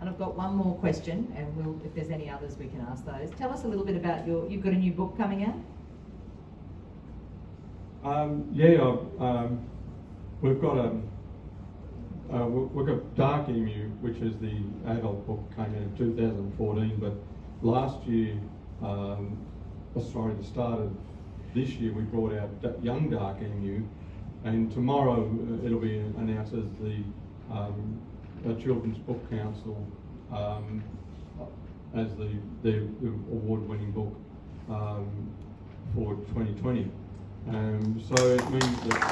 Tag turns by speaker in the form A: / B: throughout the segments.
A: And I've got one more question, and if there's any others, we can ask those. Tell us a little bit about you've got a new book coming out?
B: We've got we've got Dark Emu, which is the adult book, came in 2014, but last year, the start of this year, we brought out Young Dark Emu, and tomorrow it'll be announced as the Children's Book Council as the award-winning book for 2020. So it means that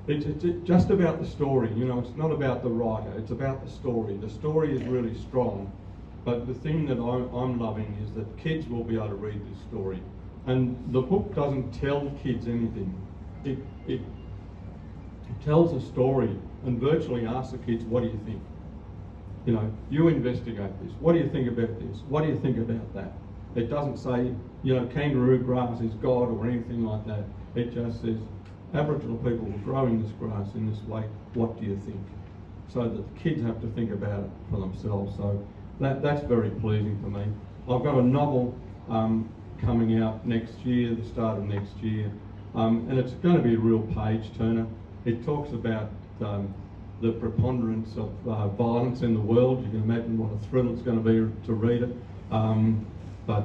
B: it's just about the story. You know, it's not about the writer, it's about the story. The story is really strong, but the thing that I'm loving is that kids will be able to read this story. And the book doesn't tell kids anything. It tells a story and virtually asks the kids, what do you think? You know, you investigate this. What do you think about this? What do you think about that? It doesn't say, you know, kangaroo grass is God or anything like that. It just says, Aboriginal people were growing this grass in this way. What do you think? So that the kids have to think about it for themselves. So that's very pleasing for me. I've got a novel coming out next year, the start of next year, and it's going to be a real page turner. It talks about the preponderance of violence in the world. You can imagine what a thrill it's going to be to read it. But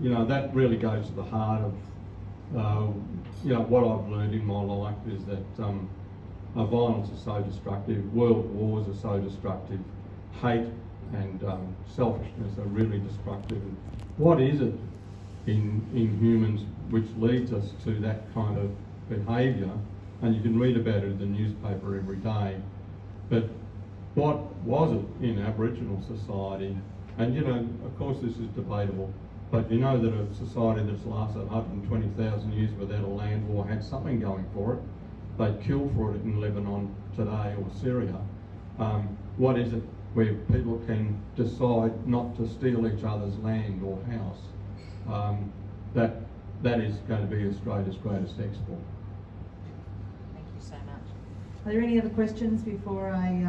B: you know, that really goes to the heart of you know, what I've learned in my life is that violence is so destructive, world wars are so destructive, hate and selfishness are really destructive. And what is it in humans which leads us to that kind of behaviour? And you can read about it in the newspaper every day. But what was it in Aboriginal society? And you know, of course this is debatable, but you know that a society that's lasted 120,000 years without a land war had something going for it. They'd kill for it in Lebanon today or Syria. What is it where people can decide not to steal each other's land or house? That is going to be Australia's greatest export.
A: Thank you so much. Are there any other questions before I